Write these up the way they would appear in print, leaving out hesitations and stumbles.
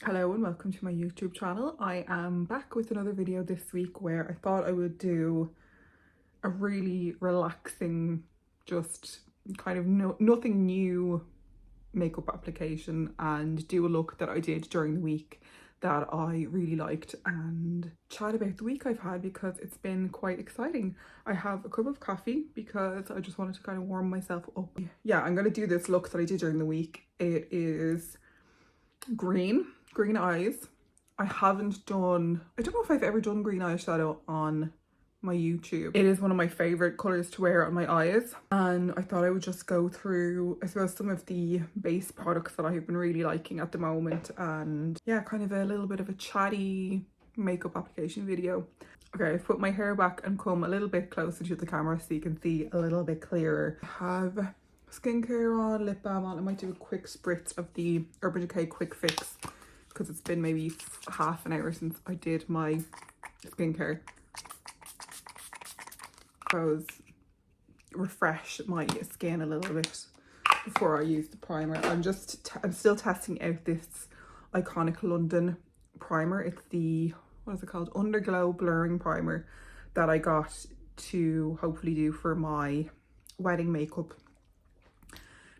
Hello and welcome to my YouTube channel. I am back with another video this week where I thought I would do a really relaxing, just kind of nothing new makeup application and do a look that I did during the week that I really liked and chat about the week I've had because it's been quite exciting. I have a cup of coffee because I just wanted to kind of warm myself up. Yeah, I'm going to do this look that I did during the week. It is green eyes. I don't know if I've ever done green eyeshadow on my YouTube. It is one of my favorite colors to wear on my eyes, and I thought I would just go through, I suppose, some of the base products that I have been really liking at the moment, and yeah, kind of a little bit of a chatty makeup application video. Okay, I've put my hair back and come a little bit closer to the camera so you can see a little bit clearer. I have skincare on, lip balm on. I might do a quick spritz of the Urban Decay Quick Fix because it's been maybe half an hour since I did my skincare. Because refresh my skin a little bit before I use the primer. I'm still testing out this iconic London primer. It's the, what is it called? Underglow blurring primer that I got to hopefully do for my wedding makeup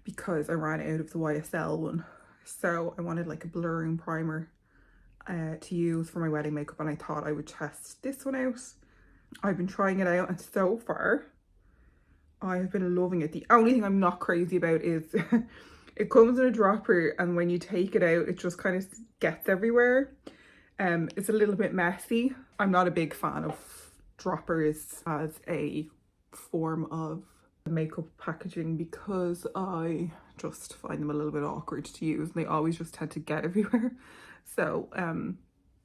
because I ran out of the YSL one. So I wanted like a blurring primer to use for my wedding makeup, and I thought I would test this one out. I've been trying it out and so far I've been loving it. The only thing I'm not crazy about is it comes in a dropper, and when you take it out it just kind of gets everywhere. It's a little bit messy. I'm not a big fan of droppers as a form of makeup packaging because I just find them a little bit awkward to use, and they always just tend to get everywhere. So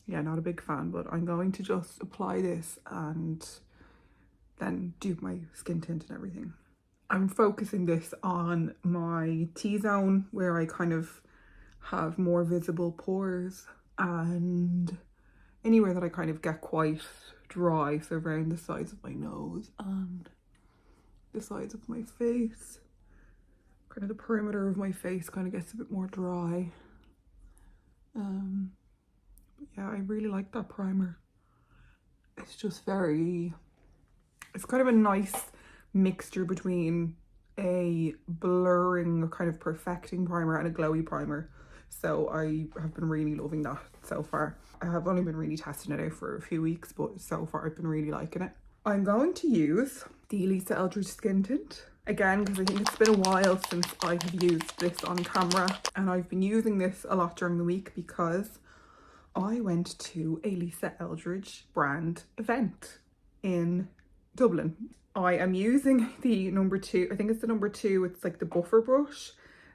yeah, not a big fan, but I'm going to just apply this and then do my skin tint and everything. I'm focusing this on my T-zone where I kind of have more visible pores, and anywhere that I kind of get quite dry, so around the sides of my nose and the sides of my face. Kind of the perimeter of my face kind of gets a bit more dry. Yeah, I really like that primer. It's just it's kind of a nice mixture between a blurring, kind of perfecting primer and a glowy primer. So I have been really loving that so far. I have only been really testing it out for a few weeks, but so far I've been really liking it. I'm going to use the Eldridge Skin Tint again because I think it's been a while since I have used this on camera, and I've been using this a lot during the week because I went to a Eldridge brand event in Dublin. I am using the number 2, I think it's the number 2, it's like the buffer brush.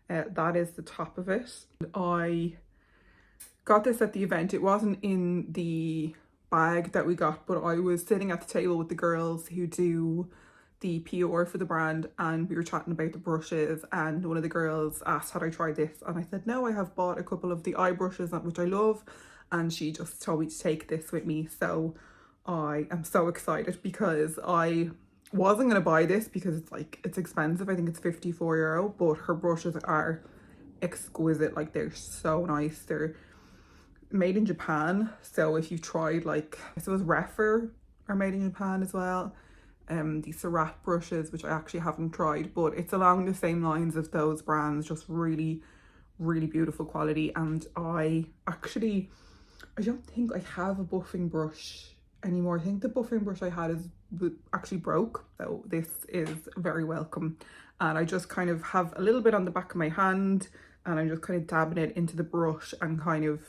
That is the top of it. I got this at the event. It wasn't in the bag that we got, but I was sitting at the table with the girls who do the PR for the brand, and we were chatting about the brushes, and one of the girls asked had I tried this, and I said no, I have bought a couple of the eye brushes which I love, and she just told me to take this with me. So I am so excited because I wasn't going to buy this because it's expensive. I think it's €54, but her brushes are exquisite. Like, they're so nice. They're made in Japan, so if you've tried, like, I suppose Refer are made in Japan as well. The Surat brushes, which I actually haven't tried, but it's along the same lines of those brands, just really beautiful quality. And I don't think I have a buffing brush anymore. I think the buffing brush I had is actually broke, so this is very welcome. And I just kind of have a little bit on the back of my hand, and I'm just kind of dabbing it into the brush and kind of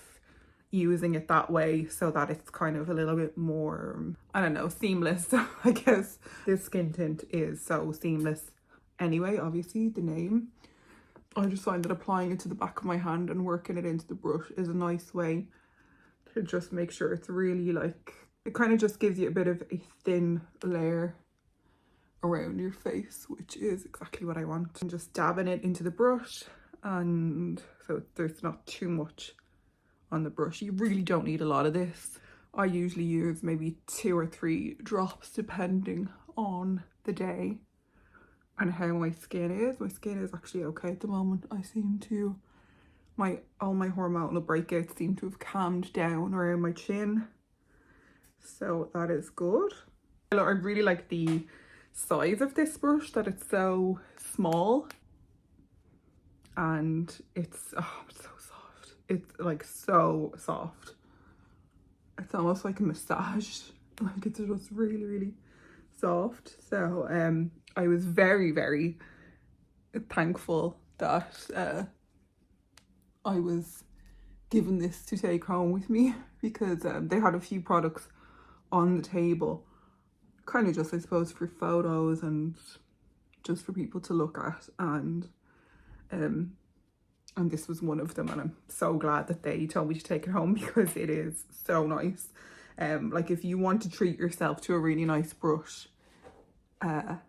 using it that way so that it's kind of a little bit more, I don't know, seamless. I guess this skin tint is so seamless anyway, obviously the name. I just find that applying it to the back of my hand and working it into the brush is a nice way to just make sure it's really, like, it kind of just gives you a bit of a thin layer around your face, which is exactly what I want. I'm just dabbing it into the brush, and so there's not too much on the brush. You really don't need a lot of this. I usually use maybe 2 or 3 drops depending on the day and how my skin is. My skin is actually okay at the moment. I seem to all my hormonal breakouts seem to have calmed down around my chin, so that is good. I really like the size of this brush, that it's so small and it's so soft. It's like so soft. It's almost like a massage. Like it's just really soft. So I was very thankful that I was given this to take home with me, because they had a few products on the table, kind of just, I suppose, for photos and just for people to look at, and this was one of them, and I'm so glad that they told me to take it home, because it is so nice. Like if you want to treat yourself to a really nice brush, the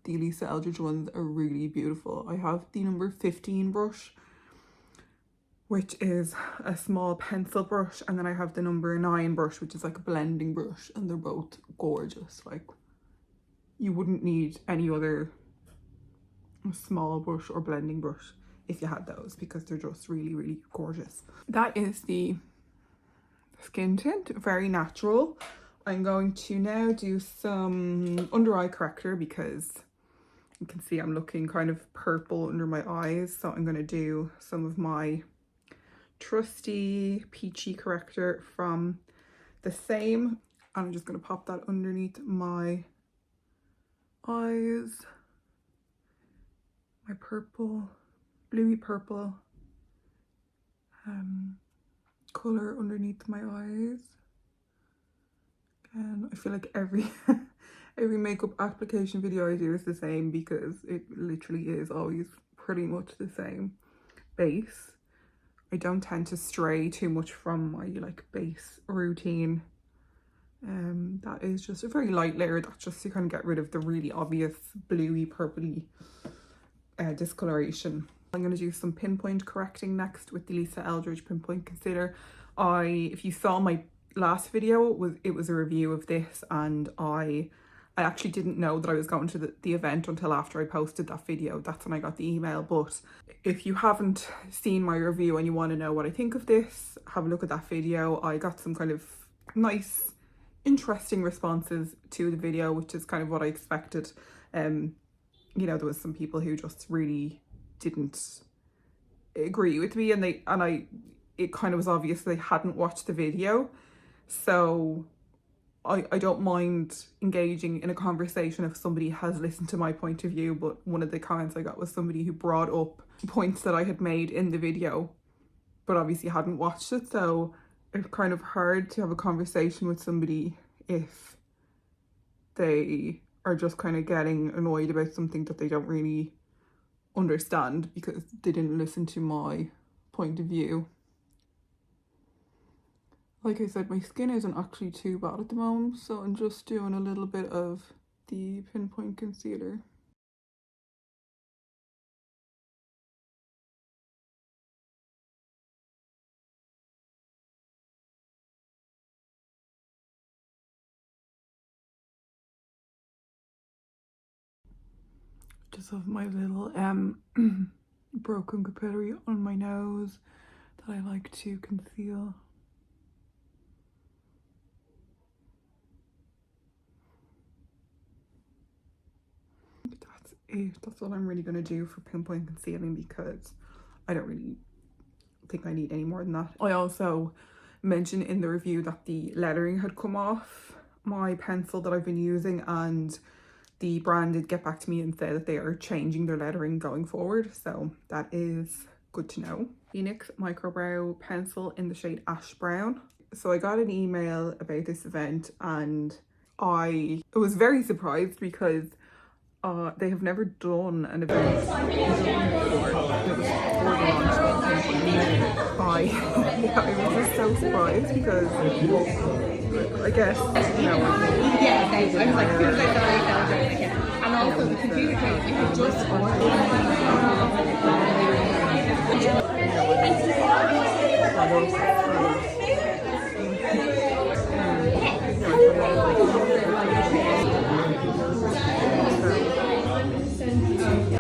Elisa Eldridge ones are really beautiful. I have the number 15 brush, which is a small pencil brush, and then I have the number 9 brush, which is like a blending brush, and they're both gorgeous. Like you wouldn't need any other small brush or blending brush if you had those, because they're just really gorgeous. That is the skin tint, very natural. I'm going to now do some under eye corrector, because you can see I'm looking kind of purple under my eyes, so I'm going to do some of my trusty peachy corrector from the same, and I'm just going to pop that underneath my eyes, my purple, bluey purple color underneath my eyes. And I feel like every makeup application video I do is the same, because it literally is always pretty much the same base. I don't tend to stray too much from my like base routine. That is just a very light layer, that's just to kind of get rid of the really obvious bluey purpley discoloration. I'm going to do some pinpoint correcting next with the Elisa Eldridge Pinpoint Concealer. If you saw my last video, it was a review of this, and I actually didn't know that I was going to the event until after I posted that video. That's when I got the email. But if you haven't seen my review and you want to know what I think of this, have a look at that video. I got some kind of nice, interesting responses to the video, which is kind of what I expected. You know, there was some people who just really didn't agree with me, and it kind of was obvious they hadn't watched the video. So I don't mind engaging in a conversation if somebody has listened to my point of view, but one of the comments I got was somebody who brought up points that I had made in the video but obviously hadn't watched it. So it's kind of hard to have a conversation with somebody if they are just kind of getting annoyed about something that they don't really understand because they didn't listen to my point of view. Like I said, my skin isn't actually too bad at the moment, so I'm just doing a little bit of the Pinpoint concealer. Just have my little broken capillary on my nose that I like to conceal. That's it. That's all I'm really going to do for pinpoint concealing because I don't really think I need any more than that. I also mentioned in the review that the lettering had come off my pencil that I've been using, and the brand did get back to me and say that they are changing their lettering going forward, so that is good to know. Phoenix Microbrow pencil in the shade Ash Brown. So I got an email about this event and I was very surprised because they have never done an event before. It was before the launch of Pinpoint. I was just so surprised because I guess, you know. Yeah, I was like, as soon as I saw it, I was like, okay. And also the computer came, I could just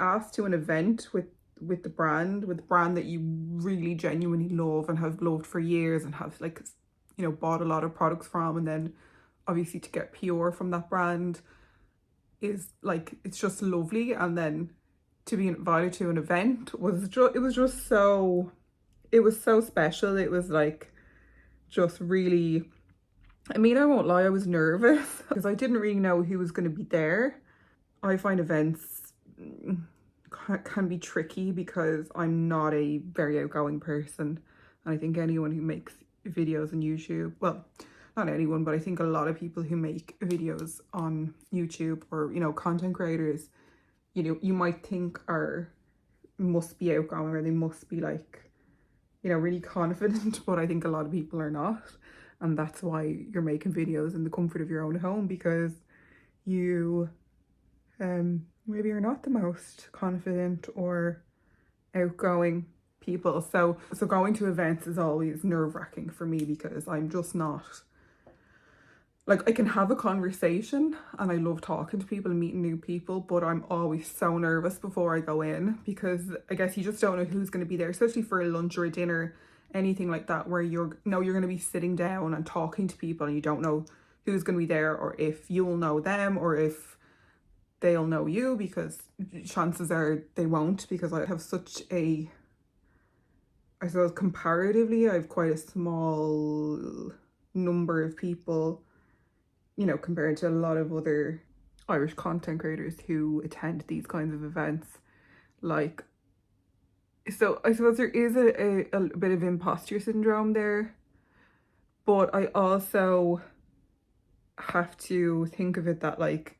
asked to an event with with the brand that you really genuinely love and have loved for years and have like, you know, bought a lot of products from, and then obviously to get pure from that brand is like, it's just lovely. And then to be invited to an event was just, it was just so, it was so special. It was like just really, I mean, I won't lie, I was nervous because I didn't really know who was going to be there. I find events can be tricky because I'm not a very outgoing person. And I think anyone who makes videos on YouTube, well, not anyone, but I think a lot of people who make videos on YouTube or, you know, content creators, you know, you might think must be outgoing or they must be like, you know, really confident, but I think a lot of people are not. And that's why you're making videos in the comfort of your own home, because you maybe you're not the most confident or outgoing people. So going to events is always nerve-wracking for me because I'm just not, like, I can have a conversation and I love talking to people and meeting new people, but I'm always so nervous before I go in because I guess you just don't know who's going to be there, especially for a lunch or a dinner, anything like that, where you're going to be sitting down and talking to people and you don't know who's going to be there or if you'll know them or if they'll know you, because chances are they won't, because I have such a, I suppose comparatively, I have quite a small number of people, you know, compared to a lot of other Irish content creators who attend these kinds of events. Like, so I suppose there is a bit of imposter syndrome there, but I also have to think of it that, like,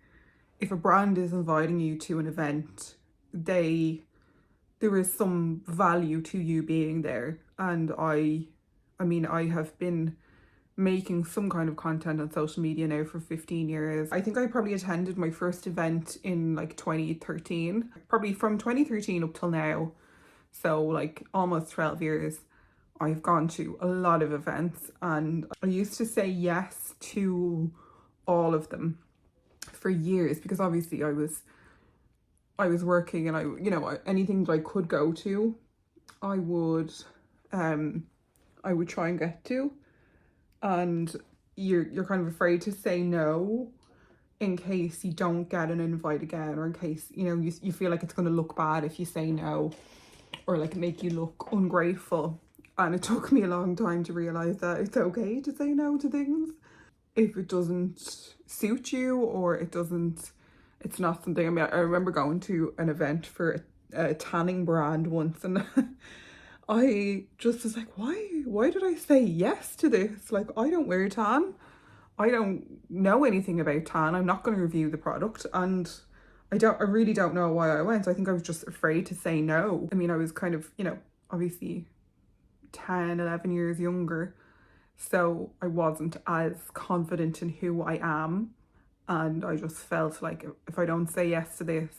if a brand is inviting you to an event, there is some value to you being there. And I mean, I have been making some kind of content on social media now for 15 years. I think I probably attended my first event in like 2013, probably from 2013 up till now. So like almost 12 years. I've gone to a lot of events and I used to say yes to all of them for years because obviously I was working and I, you know, anything that I could go to, I would try and get to. And you're kind of afraid to say no in case you don't get an invite again, or in case, you know, you feel like it's going to look bad if you say no, or like make you look ungrateful. And it took me a long time to realize that it's okay to say no to things if it doesn't suit you or it's not something. I mean, I remember going to an event for a tanning brand once, and I just was like, why did I say yes to this? Like, I don't wear tan. I don't know anything about tan. I'm not going to review the product. And I really don't know why I went. I think I was just afraid to say no. I mean, I was kind of, you know, obviously 10, 11 years younger. So I wasn't as confident in who I am. And I just felt like if I don't say yes to this,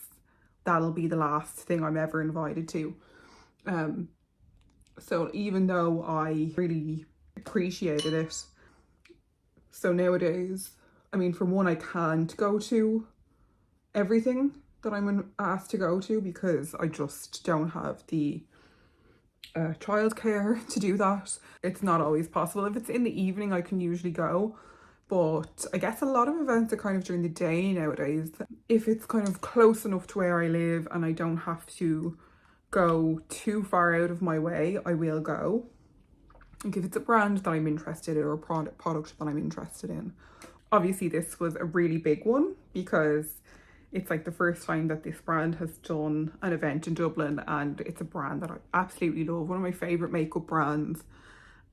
that'll be the last thing I'm ever invited to. So even though I really appreciated it, so nowadays, I mean, for one, I can't go to everything that I'm asked to go to because I just don't have the childcare to do that. It's not always possible. If it's in the evening, I can usually go. But I guess a lot of events are kind of during the day nowadays. If it's kind of close enough to where I live and I don't have to go too far out of my way, I will go. Like if it's a brand that I'm interested in or a product that I'm interested in. Obviously this was a really big one because it's like the first time that this brand has done an event in Dublin, and it's a brand that I absolutely love, one of my favourite makeup brands.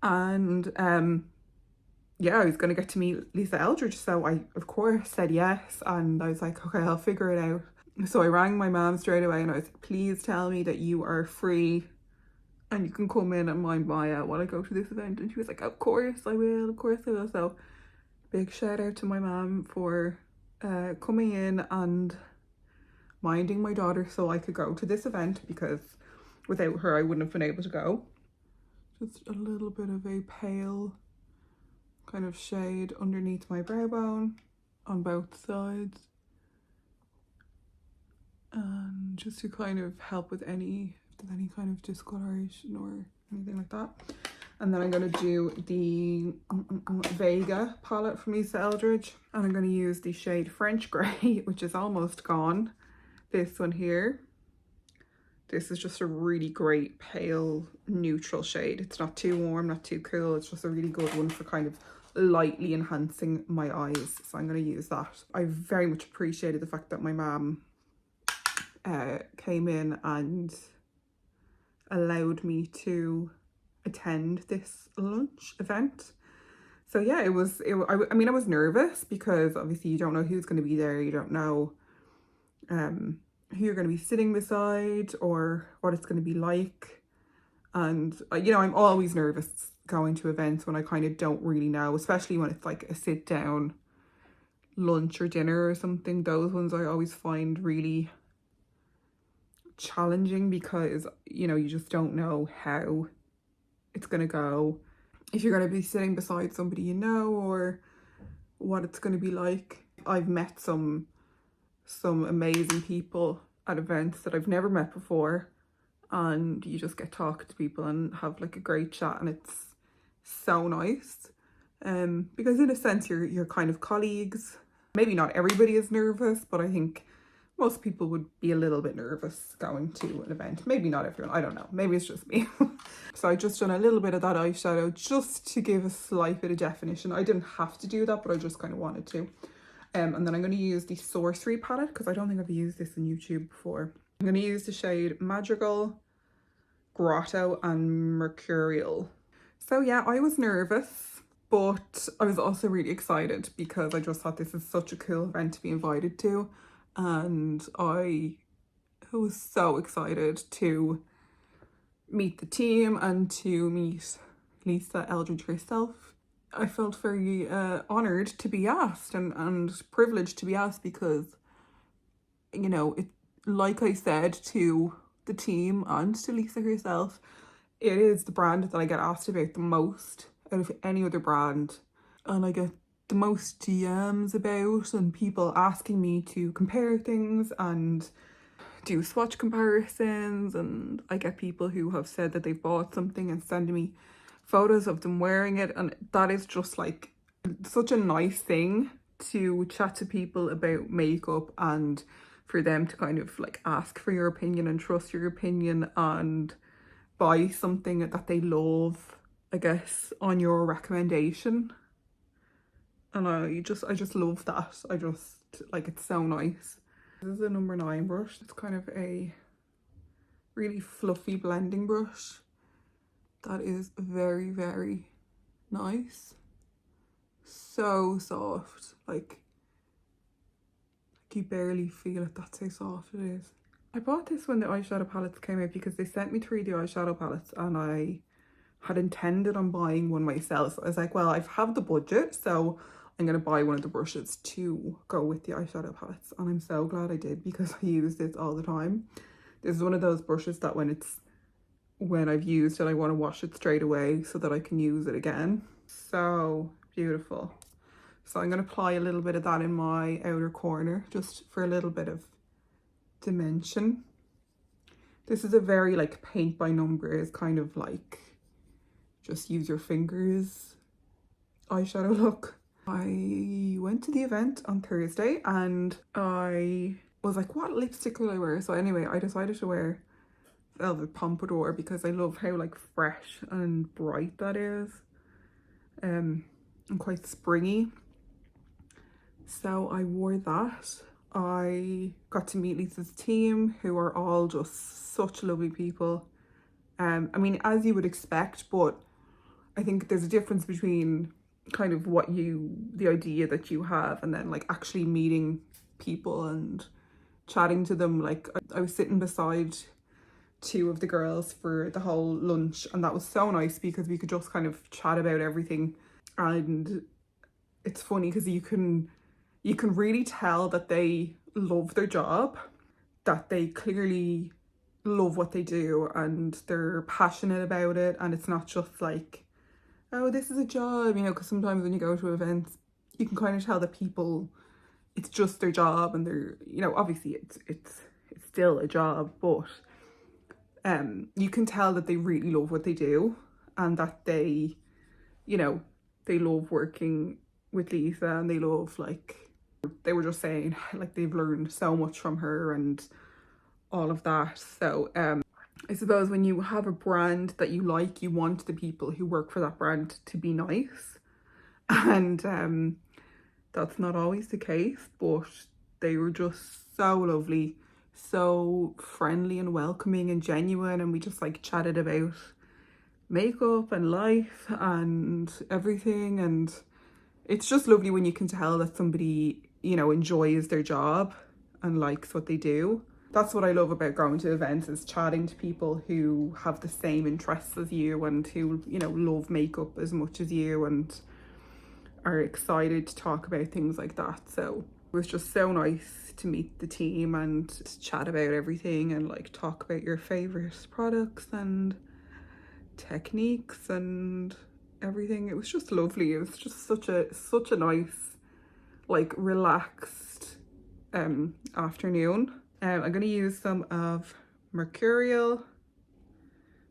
And yeah, I was going to get to meet Lisa Eldridge, so I of course said yes, and I was like, okay, I'll figure it out. So I rang my mom straight away and I was like, please tell me that you are free and you can come in and mind Maya while I go to this event. And she was like, of course I will, of course I will. So big shout out to my mom for coming in and minding my daughter so I could go to this event, because without her I wouldn't have been able to go. Just a little bit of a pale kind of shade underneath my brow bone on both sides. And just to kind of help with any, if with any kind of discoloration or anything like that. And then I'm going to do the Vega palette from Lisa Eldridge. And I'm going to use the shade French Grey, which is almost gone. This one here. This is just a really great pale neutral shade. It's not too warm, not too cool. It's just a really good one for kind of lightly enhancing my eyes. So I'm going to use that. I very much appreciated the fact that my mum came in and allowed me to attend this lunch event. So yeah, I mean, I was nervous because obviously you don't know who's going to be there. You don't know who you're going to be sitting beside or what it's going to be like. And you know, I'm always nervous going to events when I kind of don't really know, especially when it's like a sit down lunch or dinner or something. Those ones I always find really challenging because, you know, you just don't know how it's going to go, if you're going to be sitting beside somebody you know, or what it's going to be like. I've met some amazing people at events that I've never met before, and you just get talking to people and have like a great chat, and it's so nice. Because in a sense you're kind of colleagues. Maybe not everybody is nervous, but I think most people would be a little bit nervous going to an event. Maybe not everyone, I don't know, maybe it's just me. So I just done a little bit of that eyeshadow just to give a slight bit of definition. I didn't have to do that, but I just kind of wanted to. And then I'm going to use the Sorcery palette because I don't think I've used this on YouTube before. I'm going to use the shade Madrigal, Grotto and Mercurial. So yeah, I was nervous, but I was also really excited because I just thought this is such a cool event to be invited to. And I was so excited to meet the team and to meet Lisa Eldridge herself. I felt very honoured to be asked and privileged to be asked because, you know, it, like I said to the team and to Lisa herself, it is the brand that I get asked about the most out of any other brand. And I get the most DMs about and people asking me to compare things and do swatch comparisons, and I get people who have said that they've bought something and sending me photos of them wearing it, and that is just like such a nice thing to chat to people about makeup and for them to kind of like ask for your opinion and trust your opinion and buy something that they love, I guess, on your recommendation. And I just love that. I just like, it's so nice. This is a number 9 brush. It's kind of a really fluffy blending brush that is very, very nice. So soft, like you barely feel it. That's how soft it is. I bought this when the eyeshadow palettes came out because they sent me 3 the eyeshadow palettes and I had intended on buying one myself. So I was like, well, I have the budget, so I'm going to buy one of the brushes to go with the eyeshadow palettes. And I'm so glad I did because I use this all the time. This is one of those brushes that when I've used it, I want to wash it straight away so that I can use it again. So beautiful. So I'm going to apply a little bit of that in my outer corner just for a little bit of dimension. This is a very like paint by numbers kind of like just use your fingers eyeshadow look. I went to the event on Thursday and I was like, what lipstick will I wear? So anyway, I decided to wear Velvet Pompadour because I love how like fresh and bright that is, and quite springy. So I wore that. I got to meet Lisa's team, who are all just such lovely people. I mean, as you would expect, but I think there's a difference between kind of the idea that you have and then like actually meeting people and chatting to them. Like I was sitting beside 2 of the girls for the whole lunch, and that was so nice because we could just kind of chat about everything. And it's funny because you can really tell that they love their job, that they clearly love what they do and they're passionate about it, and it's not just like, oh, this is a job, you know, because sometimes when you go to events you can kind of tell that people, it's just their job and they're, you know, obviously it's still a job, but you can tell that they really love what they do, and that they, you know, they love working with Lisa, and they love, like, they were just saying like they've learned so much from her and all of that. So I suppose when you have a brand that you like, you want the people who work for that brand to be nice, and that's not always the case, but they were just so lovely, so friendly and welcoming and genuine, and we just like chatted about makeup and life and everything. And it's just lovely when you can tell that somebody, you know, enjoys their job and likes what they do. That's what I love about going to events, is chatting to people who have the same interests as you and who, you know, love makeup as much as you and are excited to talk about things like that. So it was just so nice to meet the team and chat about everything and like talk about your favorite products and techniques and everything. It was just lovely. It was just such a nice, like, relaxed afternoon. I'm gonna use some of Mercurial,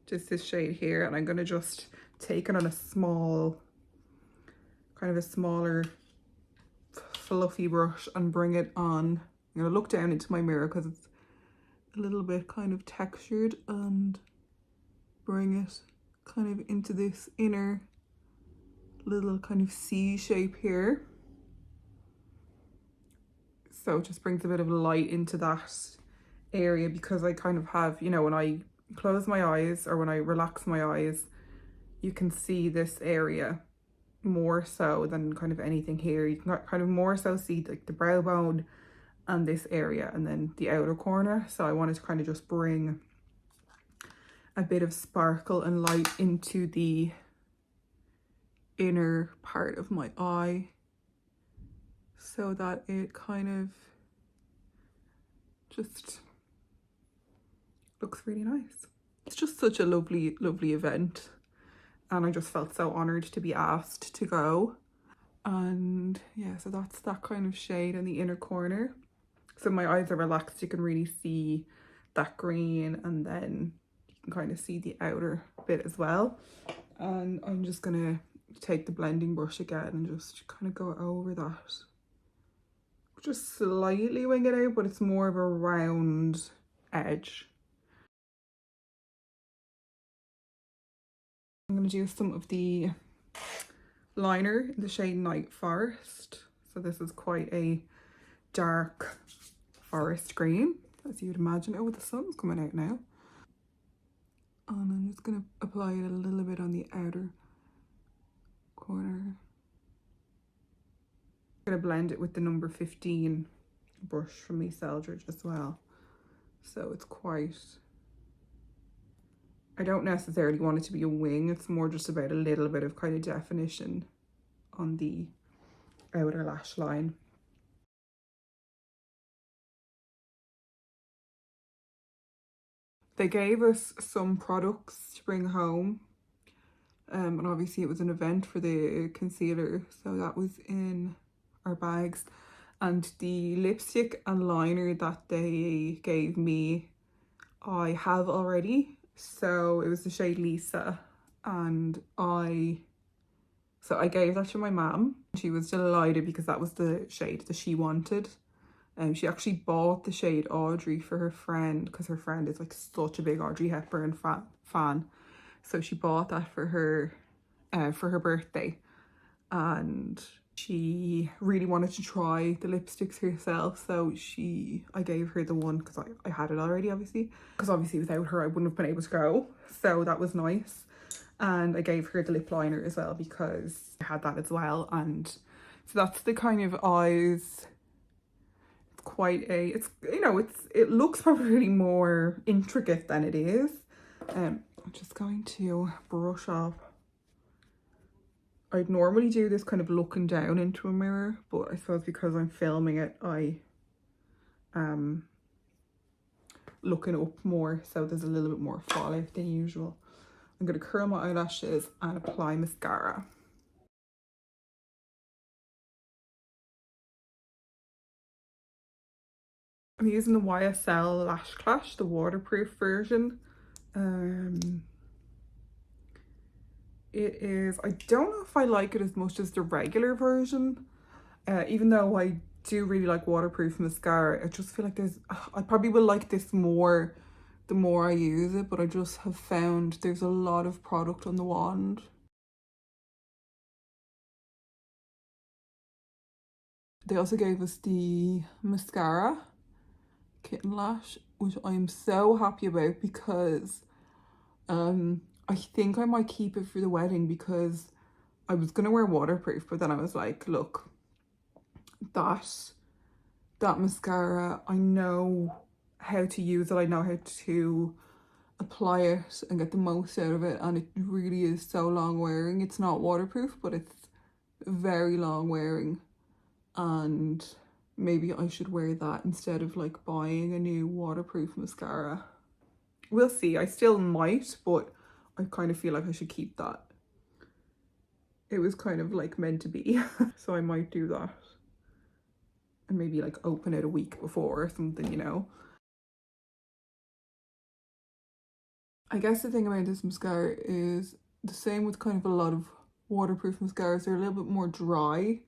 just this shade here, and I'm gonna just take it on a small, kind of a smaller fluffy brush and bring it on. I'm gonna look down into my mirror because it's a little bit kind of textured, and bring it kind of into this inner little kind of C shape here. So it just brings a bit of light into that area, because I kind of have, you know, when I close my eyes or when I relax my eyes, you can see this area more so than kind of anything here. You can kind of more so see like the brow bone and this area and then the outer corner. So I wanted to kind of just bring a bit of sparkle and light into the inner part of my eye, so that it kind of just looks really nice. It's just such a lovely event, and I just felt so honored to be asked to go. And yeah, so that's that kind of shade in the inner corner. So my eyes are relaxed, you can really see that green, and then you can kind of see the outer bit as well. And I'm just gonna take the blending brush again and just kind of go over that. Just slightly wing it out, but it's more of a round edge. I'm going to do some of the liner in the shade Night Forest. So this is quite a dark forest green, as you'd imagine. Oh, the sun's coming out now. And I'm just going to apply it a little bit on the outer corner. I'm going to blend it with the number 15 brush from Eldridge as well. So it's quite... I don't necessarily want it to be a wing, it's more just about a little bit of kind of definition on the outer lash line. They gave us some products to bring home, and obviously it was an event for the concealer, so that was in our bags. And the lipstick and liner that they gave me, I have already. So it was the shade Lisa, and I gave that to my mum. She was delighted because that was the shade that she wanted. She actually bought the shade Audrey for her friend, because her friend is like such a big Audrey Hepburn fan. So she bought that for her birthday, and she really wanted to try the lipsticks herself. So I gave her the one because I had it already, obviously. Because obviously without her I wouldn't have been able to go. So that was nice. And I gave her the lip liner as well because I had that as well. And so that's the kind of eyes. It's quite a, it looks probably more intricate than it is. I'm just going to brush off. I'd normally do this kind of looking down into a mirror, but I suppose because I'm filming it, I am looking up more, so there's a little bit more fallout than usual. I'm going to curl my eyelashes and apply mascara. I'm using the YSL Lash Clash, the waterproof version. It is, I don't know if I like it as much as the regular version, even though I do really like waterproof mascara. I just feel like I probably will like this more the more I use it, but I just have found there's a lot of product on the wand. They also gave us the mascara, Kitten Lash, which I'm so happy about because I think I might keep it for the wedding because I was gonna wear waterproof, but then I was like, look, that mascara, I know how to use it, I know how to apply it and get the most out of it, and it really is so long wearing. It's not waterproof, but it's very long wearing, and maybe I should wear that instead of like buying a new waterproof mascara. We'll see. I still might, but I kind of feel like I should keep that. It was kind of like meant to be. So I might do that and maybe like open it a week before or something, you know. I guess the thing about this mascara is the same with kind of a lot of waterproof mascaras. They're a little bit more dry,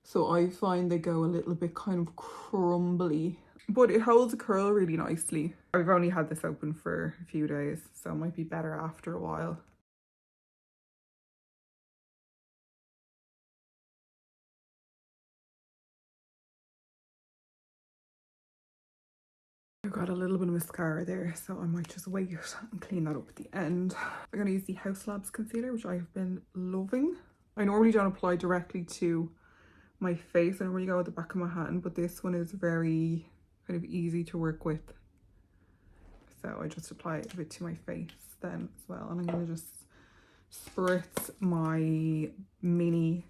so I find they go a little bit kind of crumbly, but it holds a curl really nicely. I've only had this open for a few days, so it might be better after a while. I've got a little bit of mascara there, so I might just wait and clean that up at the end. I'm going to use the House Labs concealer, which I've been loving. I normally don't apply directly to my face. I don't really go at the back of my hand, but this one is very kind of easy to work with. So I just apply it a bit to my face then as well. And I'm going to just spritz my mini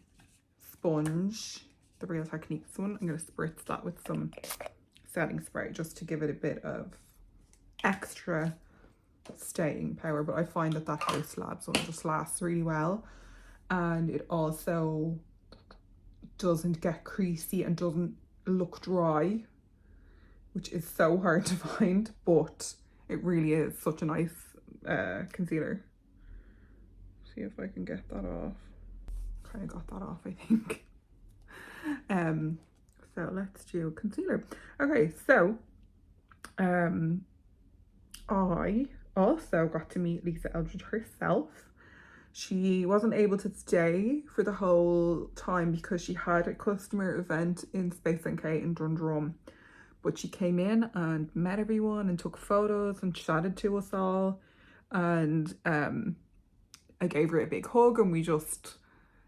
sponge, the Real Techniques one. I'm going to spritz that with some setting spray just to give it a bit of extra staying power. But I find that that House Labs one just lasts really well, and it also doesn't get creasy and doesn't look dry, which is so hard to find, but it really is such a nice concealer. See if I can get that off. Kind of got that off, I think. So let's do concealer. Okay, so I also got to meet Lisa Eldridge herself. She wasn't able to stay for the whole time because she had a customer event in Space NK in Dundrum, but she came in and met everyone and took photos and chatted to us all, and I gave her a big hug, and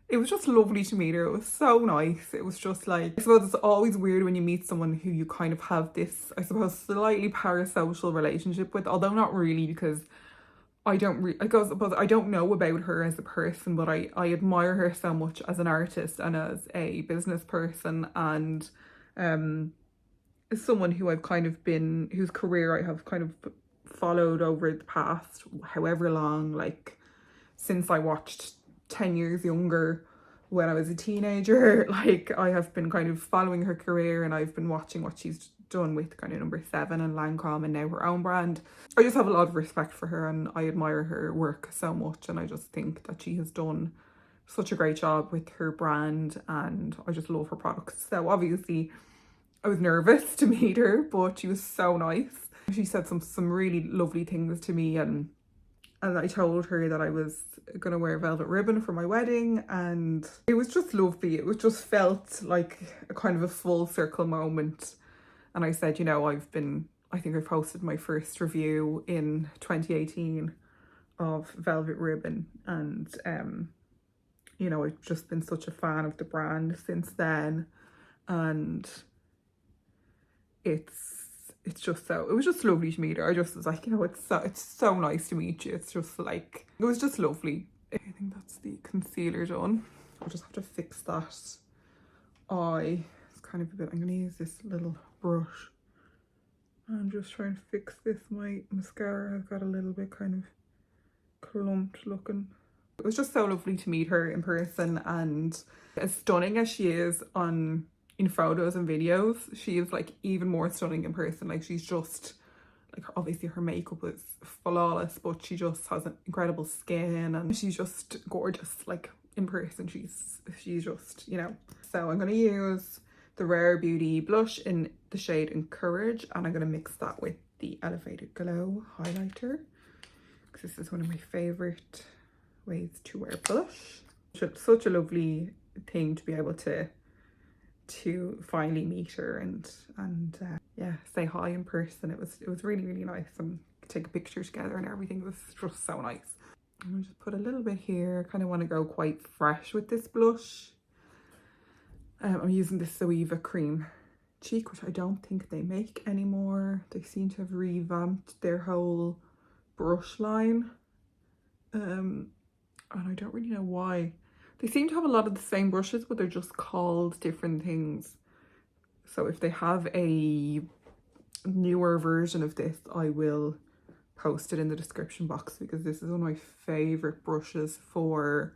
it was just lovely to meet her. It was so nice. It was just like, I suppose it's always weird when you meet someone who you kind of have this, I suppose, slightly parasocial relationship with, although not really, because I don't know about her as a person, but I admire her so much as an artist and as a business person, and as someone who I've kind of been, whose career I have kind of followed over the past however long, like since I watched 10 years younger when I was a teenager. Like, I have been kind of following her career, and I've been watching what she's done with kind of Number 7 and Lancome and now her own brand. I just have a lot of respect for her, and I admire her work so much, and I just think that she has done such a great job with her brand, and I just love her products. So obviously I was nervous to meet her, but she was so nice. She said some really lovely things to me, and I told her that I was gonna wear velvet ribbon for my wedding, and it was just lovely. It was just felt like a kind of a full circle moment. And I said, you know, I think I posted my first review in 2018 of Velvet Ribbon, and you know, I've just been such a fan of the brand since then, and it was just lovely to meet her. I just was like, you know, it's so nice to meet you. It's just like, it was just lovely. I think that's the concealer done. I'll just have to fix that eye. It's kind of a bit, I'm gonna use this little brush and just try and fix this. My mascara has got a little bit kind of clumped looking. It was just so lovely to meet her in person, and as stunning as she is in photos and videos, she is like even more stunning in person. Like, she's just like obviously her makeup is flawless, but she just has an incredible skin and she's just gorgeous. Like in person, she's just, you know. So I'm gonna use the Rare Beauty blush in the shade Encourage, and I'm gonna mix that with the Elevated Glow highlighter, because this is one of my favorite ways to wear blush. Such a lovely thing to be able to finally meet her and yeah, say hi in person. It was really, really nice, and take a picture together and everything. It was just so nice. I'm gonna just put a little bit here. Kind of want to go quite fresh with this blush. I'm using this Zoeva Cream Cheek, which I don't think they make anymore. They seem to have revamped their whole brush line, and I don't really know why. They seem to have a lot of the same brushes, but they're just called different things. So if they have a newer version of this, I will post it in the description box, because this is one of my favorite brushes for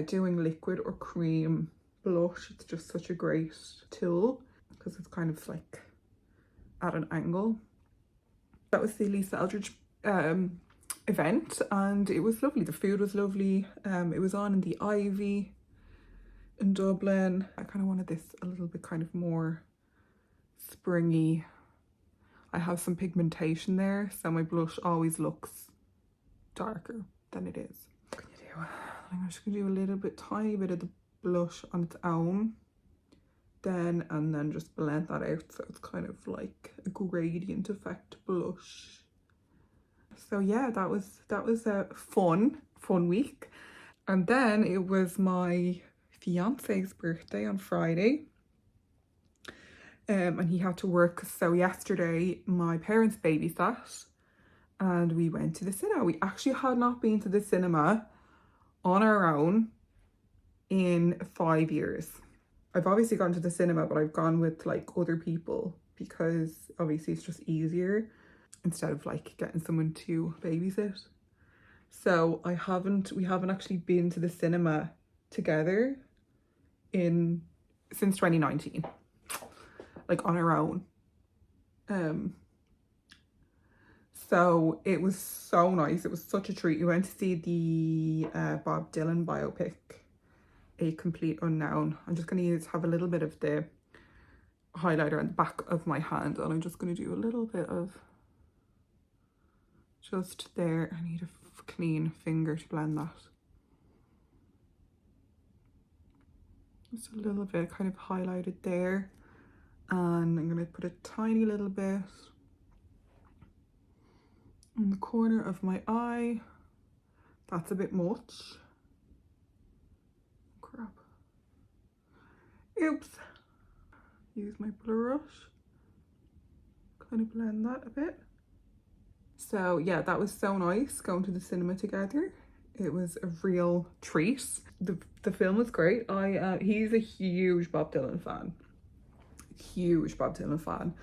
doing liquid or cream blush. It's just such a great tool because it's kind of like at an angle. That was the Lisa Eldridge event, and it was lovely. The food was lovely. It was on in the Ivy in Dublin. I kind of wanted this a little bit kind of more springy. I have some pigmentation there, so my blush always looks darker than it is. I'm just gonna do a little bit, tiny bit of the blush on its own, and then just blend that out so it's kind of like a gradient effect blush. So yeah, that was a fun week. And then it was my fiance's birthday on Friday, and he had to work. So yesterday my parents babysat and we went to the cinema. We actually had not been to the cinema on our own in 5 years. I've obviously gone to the cinema, but I've gone with like other people because obviously it's just easier instead of like getting someone to babysit. So we haven't actually been to the cinema together since 2019, like on our own. So it was so nice. It was such a treat. We went to see the Bob Dylan biopic, A Complete Unknown. I'm just going to have a little bit of the highlighter on the back of my hand, and I'm just going to do a little bit of just there. I need a clean finger to blend that. Just a little bit kind of highlighted there, and I'm going to put a tiny little bit in the corner of my eye. That's a bit much. Crap. Oops. Use my brush. Kind of blend that a bit. So yeah, that was so nice going to the cinema together. It was a real treat. The film was great. He's a huge Bob Dylan fan. Huge Bob Dylan fan.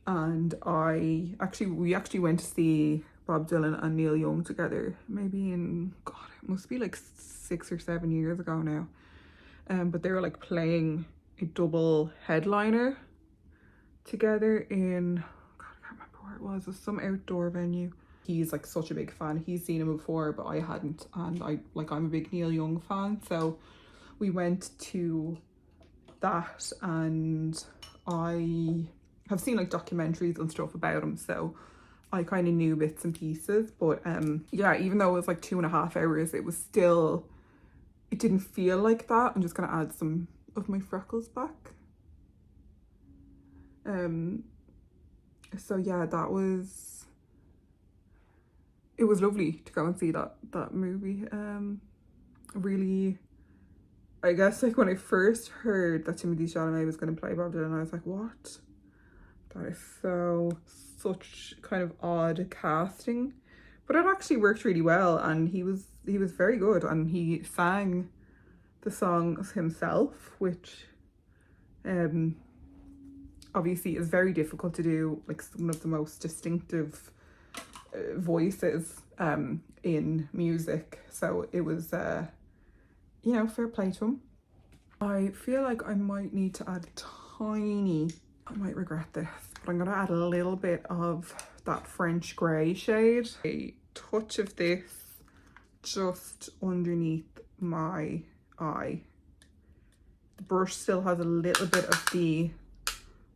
And we actually went to see Bob Dylan and Neil Young together, maybe in, God, it must be like 6 or 7 years ago now. But they were like playing a double headliner together in, God, I can't remember where it was. It was some outdoor venue. He's like such a big fan. He's seen him before, but I hadn't. And I'm a big Neil Young fan. So we went to that, and I have seen like documentaries and stuff about him, so I kind of knew bits and pieces. But yeah, even though it was like 2.5 hours, it didn't feel like that. I'm just gonna add some of my freckles back. So yeah, it was lovely to go and see that movie. Really, I guess like when I first heard that Timothée Chalamet was going to play Bob Dylan, I was like, what? That is such kind of odd casting, but it actually worked really well, and he was very good, and he sang the songs himself, which obviously is very difficult to do, like one of the most distinctive voices in music. So it was you know, fair play to him. I feel like I might need to add a tiny I might regret this, but I'm gonna add a little bit of that French grey shade. A touch of this just underneath my eye. The brush still has a little bit of the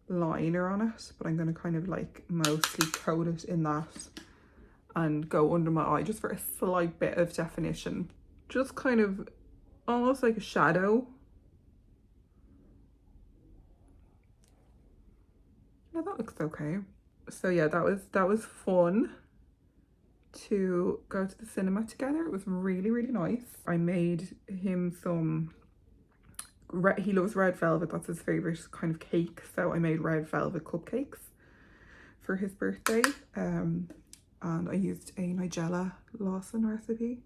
liner on it, but I'm gonna kind of like mostly coat it in that and go under my eye just for a slight bit of definition. Just kind of almost like a shadow. Yeah, that looks okay. So yeah, that was fun to go to the cinema together. It was really, really nice. I made him some he loves red velvet, that's his favorite kind of cake, so I made red velvet cupcakes for his birthday. And I used a Nigella Lawson recipe,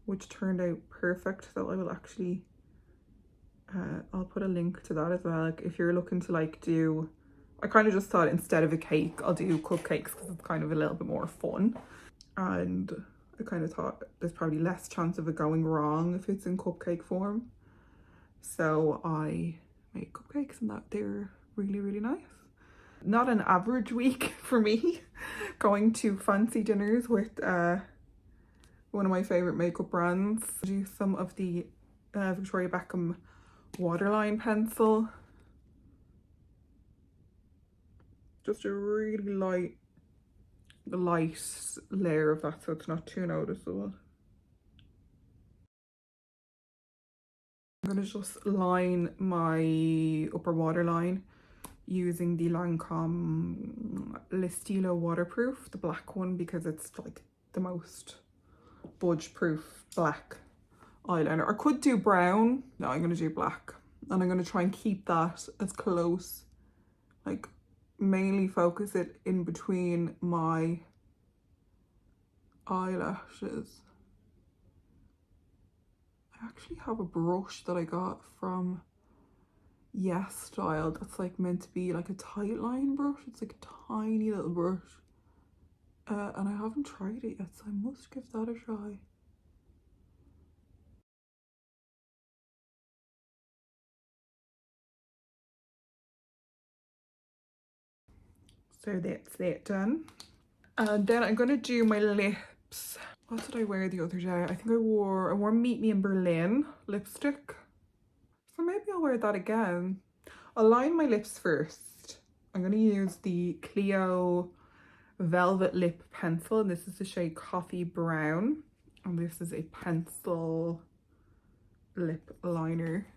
which turned out perfect. So I will actually I'll put a link to that as well. Like if you're looking to like do, I kind of just thought instead of a cake I'll do cupcakes because it's kind of a little bit more fun, and I kind of thought there's probably less chance of it going wrong if it's in cupcake form. So I made cupcakes and that they're really, really nice. Not an average week for me, going to fancy dinners with one of my favorite makeup brands. Do some of the Victoria Beckham Waterline pencil. Just a really light layer of that so it's not too noticeable. I'm gonna just line my upper waterline using the Lancome Stylo Waterproof, the black one, because it's like the most budge proof black eyeliner. I could do brown. No, I'm gonna do black, and I'm gonna try and keep that as close, like mainly focus it in between my eyelashes. I actually have a brush that I got from Yes Style that's like meant to be like a tight line brush. It's like a tiny little brush, and I haven't tried it yet, so I must give that a try. So that's that done, and then I'm gonna do my lips. What did I wear the other day? I think I wore Meet Me in Berlin lipstick, so maybe I'll wear that again. I'll line my lips first. I'm gonna use the Clio Velvet Lip Pencil, and this is the shade Coffee Brown, and this is a pencil lip liner.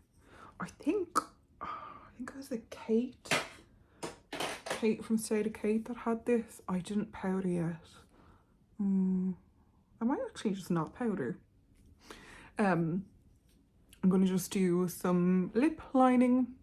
I think it was a Kate from State of Kate that had this. I didn't powder yet. I might actually just not powder. I'm gonna just do some lip lining.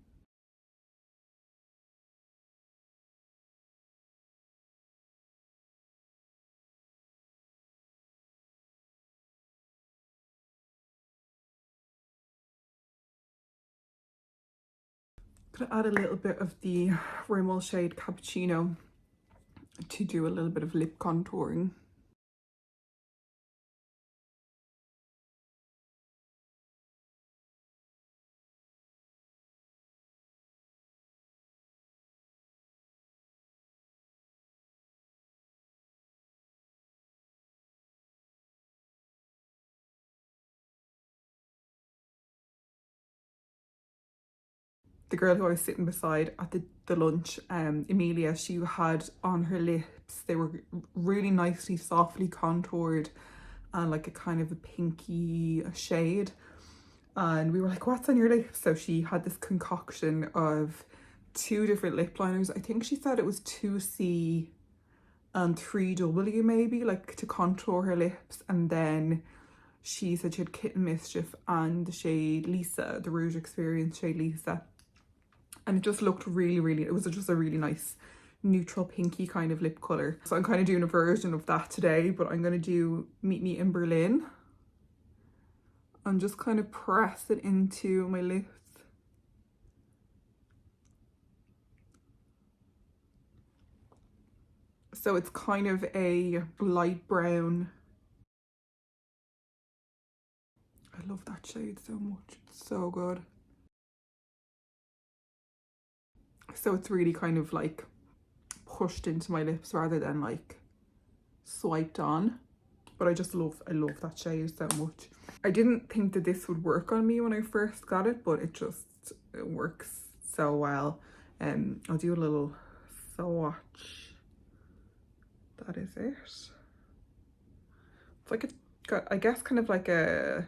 Gonna add a little bit of the Rimmel shade Cappuccino to do a little bit of lip contouring. The girl who I was sitting beside at the lunch, Emilia, she had on her lips, they were really nicely softly contoured and like a kind of a pinky shade, and we were like, what's on your lips? So she had this concoction of 2 different lip liners. I think she said it was 2C and 3W maybe, like to contour her lips, and then she said she had Kitten Mischief and the shade Lisa, the Rouge Experience shade Lisa. And it just looked really, really, it was just a really nice neutral pinky kind of lip colour. So I'm kind of doing a version of that today, but I'm going to do Meet Me in Berlin and just kind of press it into my lips. So it's kind of a light brown. I love that shade so much, it's so good. So it's really kind of like pushed into my lips rather than like swiped on. But I love that shade so much. I didn't think that this would work on me when I first got it, but it works so well. I'll do a little swatch. That is it. It's like it's got, I guess, kind of like a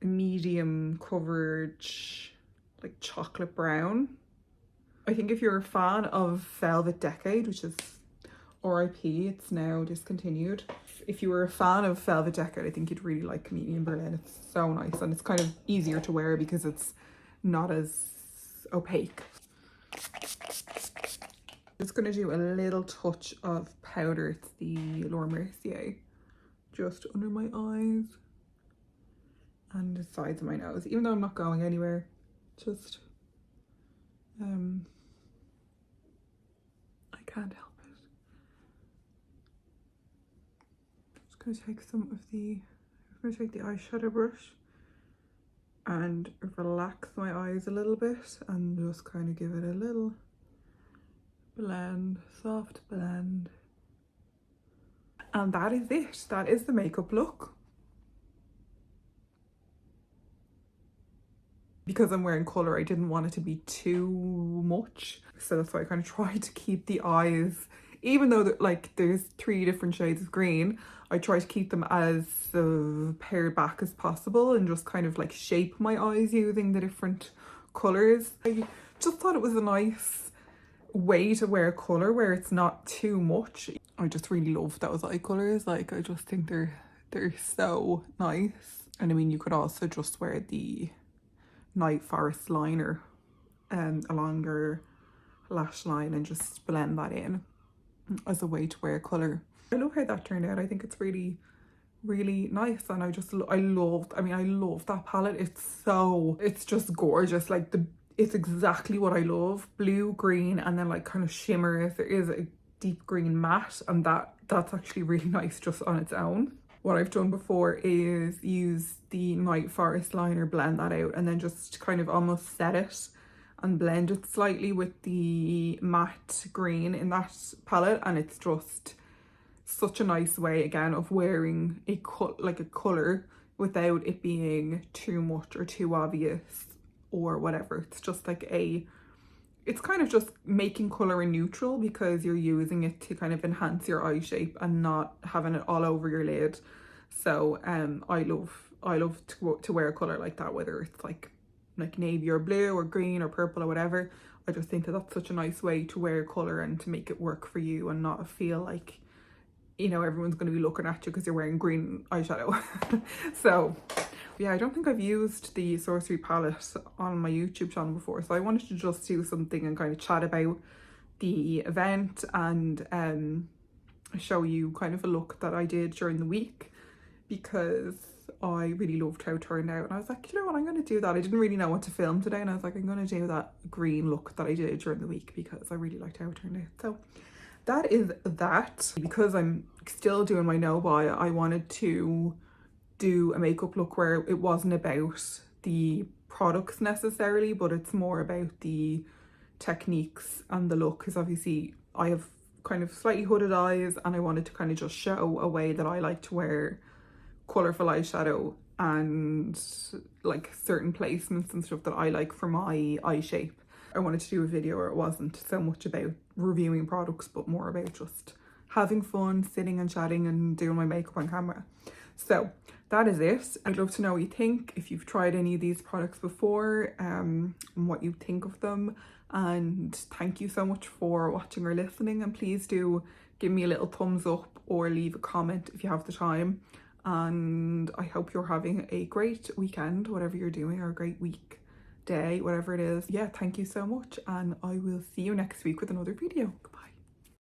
medium coverage, like chocolate brown. I think if you're a fan of Velvet Decade, which is RIP, it's now discontinued. If you were a fan of Velvet Decade, I think you'd really like Comedian Berlin. It's so nice, and it's kind of easier to wear because it's not as opaque. Just gonna do a little touch of powder. It's the Laura Mercier, just under my eyes and the sides of my nose, even though I'm not going anywhere. Just I can't help it. Just gonna take I'm gonna take the eyeshadow brush and relax my eyes a little bit and just kind of give it a little blend, soft blend. And that is it. That is the makeup look. Because I'm wearing colour, I didn't want it to be too much. So that's why I kind of tried to keep the eyes, even though like there's 3 different shades of green, I try to keep them as pared back as possible and just kind of like shape my eyes using the different colours. I just thought it was a nice way to wear colour where it's not too much. I just really love those eye colours. Like, I just think they're so nice. And I mean, you could also just wear the Night Forest liner along your lash line and just blend that in as a way to wear colour. I love how that turned out. I think it's really, really nice, and I love that palette. It's just gorgeous. Like it's exactly what I love. Blue, green, and then like kind of shimmers. There is a deep green matte, and that's actually really nice just on its own. What I've done before is use the Night Forest liner, blend that out, and then just kind of almost set it and blend it slightly with the matte green in that palette, and it's just such a nice way again of wearing a colour without it being too much or too obvious or whatever. It's just like it's kind of just making colour in neutral because you're using it to kind of enhance your eye shape and not having it all over your lid. So I love to wear a colour like that, whether it's like navy or blue or green or purple or whatever. I just think that that's such a nice way to wear colour and to make it work for you and not feel like, you know, everyone's going to be looking at you because you're wearing green eyeshadow. So yeah, I don't think I've used the Sorcery palette on my YouTube channel before, so I wanted to just do something and kind of chat about the event and show you kind of a look that I did during the week, because I really loved how it turned out. And I was like, you know what, I'm going to do that. I didn't really know what to film today, and I was like, I'm going to do that green look that I did during the week because I really liked how it turned out. So that is that. Because I'm still doing my no buy, I wanted to do a makeup look where it wasn't about the products necessarily, but it's more about the techniques and the look, because obviously I have kind of slightly hooded eyes and I wanted to kind of just show a way that I like to wear colourful eyeshadow and like certain placements and stuff that I like for my eye shape. I wanted to do a video where it wasn't so much about reviewing products but more about just having fun, sitting and chatting and doing my makeup on camera. So that is it. I'd love to know what you think, if you've tried any of these products before, and what you think of them. And thank you so much for watching or listening, and please do give me a little thumbs up or leave a comment if you have the time. And I hope you're having a great weekend, whatever you're doing, or a great week, day, whatever it is. Yeah, thank you so much, and I will see you next week with another video. Goodbye.